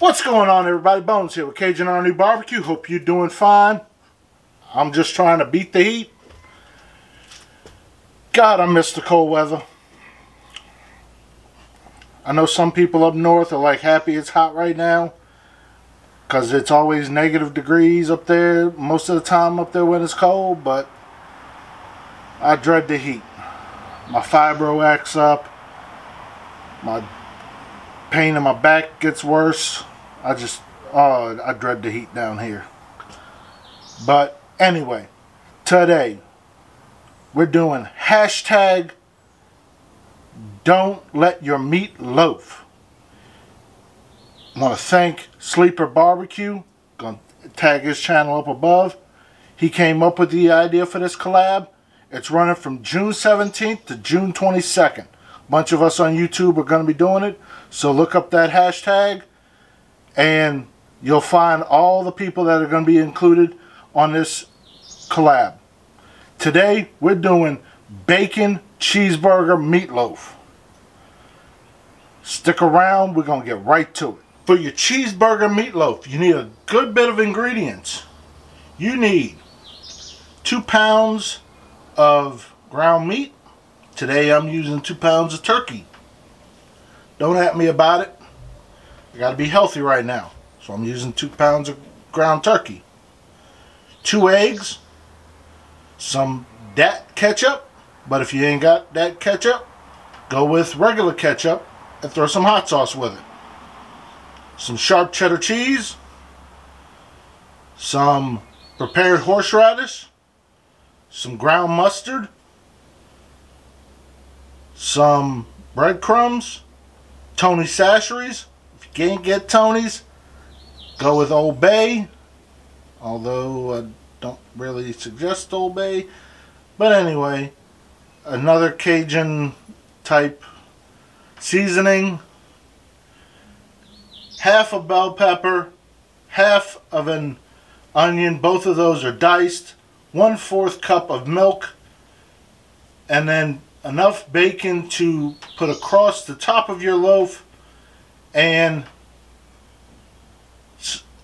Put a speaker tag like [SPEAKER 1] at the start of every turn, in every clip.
[SPEAKER 1] What's going on, everybody? Bones here with Cajun Hope you're doing fine. I'm just trying to beat the heat. God, I miss the cold weather. I know some people up north are like happy it's hot right now, because it's always negative degrees up there most of the time up there when it's cold, but I dread the heat. My fibro acts up. My pain in my back gets worse. I dread the heat down here. But anyway, today we're doing hashtag don't let your meat loaf. I want to thank Sleeper Barbecue. Gonna tag his channel up above. He came up with the idea for this collab. It's running from June 17th to June 22nd. A bunch of us on YouTube are going to be doing it. So look up that hashtag and you'll find all the people that are going to be included on this collab. Today we're doing bacon cheeseburger meatloaf. Stick around, we're going to get right to it. For your cheeseburger meatloaf, you need a good bit of ingredients. You need 2 pounds of ground meat. Today I'm using 2 pounds of turkey. Don't at me about it. I gotta be healthy right now. So I'm using 2 pounds of ground turkey. 2 eggs. Some dat ketchup. But if you ain't got dat ketchup, go with regular ketchup and throw some hot sauce with it. Some sharp cheddar cheese. Some prepared horseradish. Some ground mustard. Some breadcrumbs. Tony Sacheries. If you can't get Tony's, go with Old Bay. Although I don't really suggest Old Bay. But anyway, another Cajun type seasoning. Half a bell pepper. Half of an onion. Both of those are diced. 1/4 cup of milk. And then enough bacon to put across the top of your loaf, and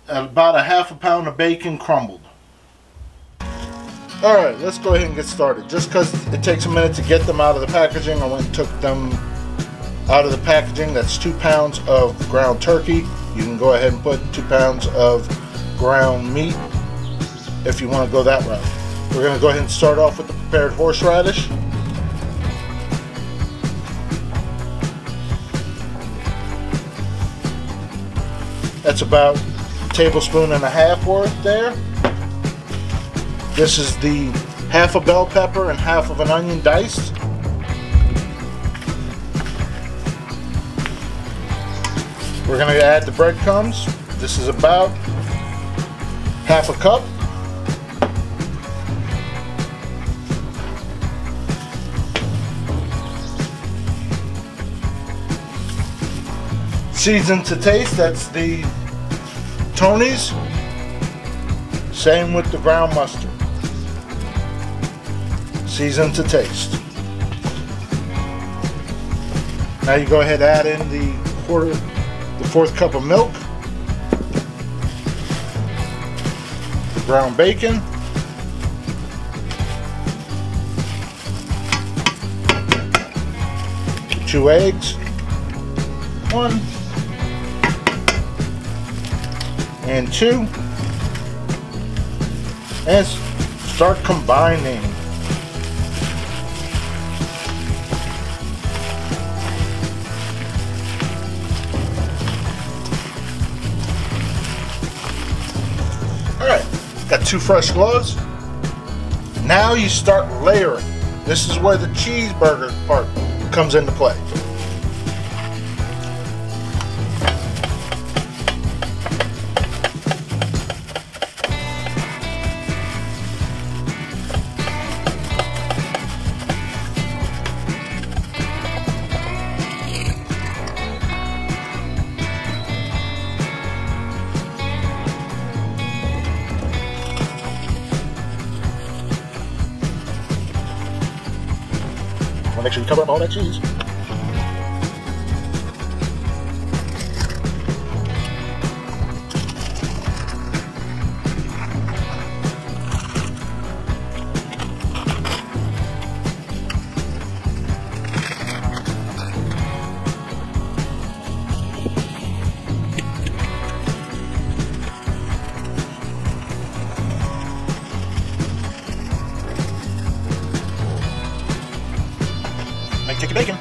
[SPEAKER 1] about a ½ pound of bacon crumbled. Alright, let's go ahead and get started. Just because it takes a minute to get them out of the packaging, I went and took them out of the packaging. That's 2 pounds of ground turkey. You can go ahead and put 2 pounds of ground meat if you want to go that route. We're going to go ahead and start off with the prepared horseradish. That's about 1.5 tablespoons worth there. This is the half a bell pepper and half of an onion diced. We're going to add the breadcrumbs. This is about ½ a cup. Season to taste, that's the Tony's. Same with the ground mustard. Season to taste. Now you go ahead and add in the 1/4 cup of milk, the ground bacon, two eggs, 1 and 2, and start combining. Alright, got 2 fresh gloves. Now you start layering. This is where the cheeseburger part comes into play. Make sure you cover up all that cheese. Make take your bacon.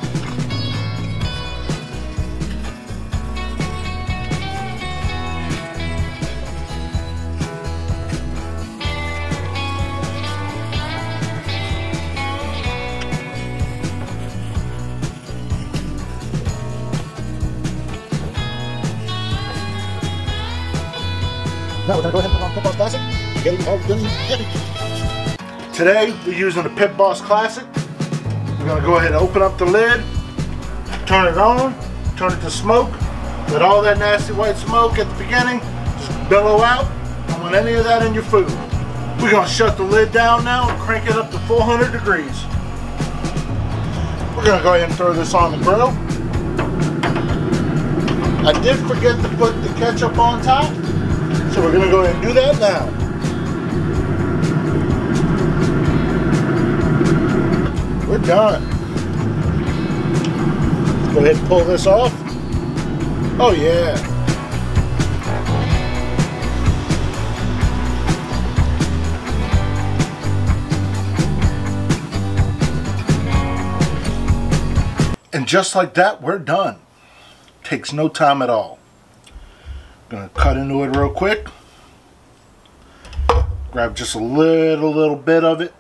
[SPEAKER 2] Now we're going to go ahead and put on Pit Boss Classic and get it all done happy.
[SPEAKER 1] Today we're using the Pit Boss Classic. We're going to go ahead and open up the lid, turn it on, turn it to smoke. Let all that nasty white smoke at the beginning just billow out. Don't want any of that in your food. We're going to shut the lid down now and crank it up to 400 degrees. We're going to go ahead and throw this on the grill. I did forget to put the ketchup on top, so we're going to go ahead and do that now. We're done. Let's go ahead and pull this off. Oh yeah. And just like that, we're done. Takes no time at all. Gonna cut into it real quick. Grab just a little bit of it.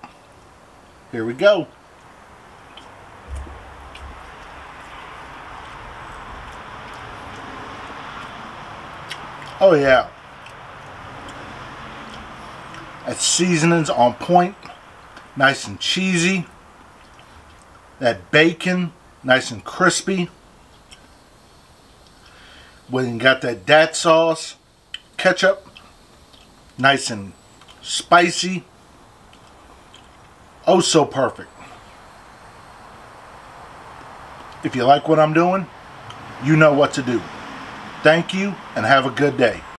[SPEAKER 1] Here we go. Oh yeah. That seasoning's on point. Nice and cheesy. That bacon, nice and crispy. When you got that sauce, ketchup, nice and spicy. Oh, so perfect. If you like what I'm doing, you know what to do. Thank you and have a good day.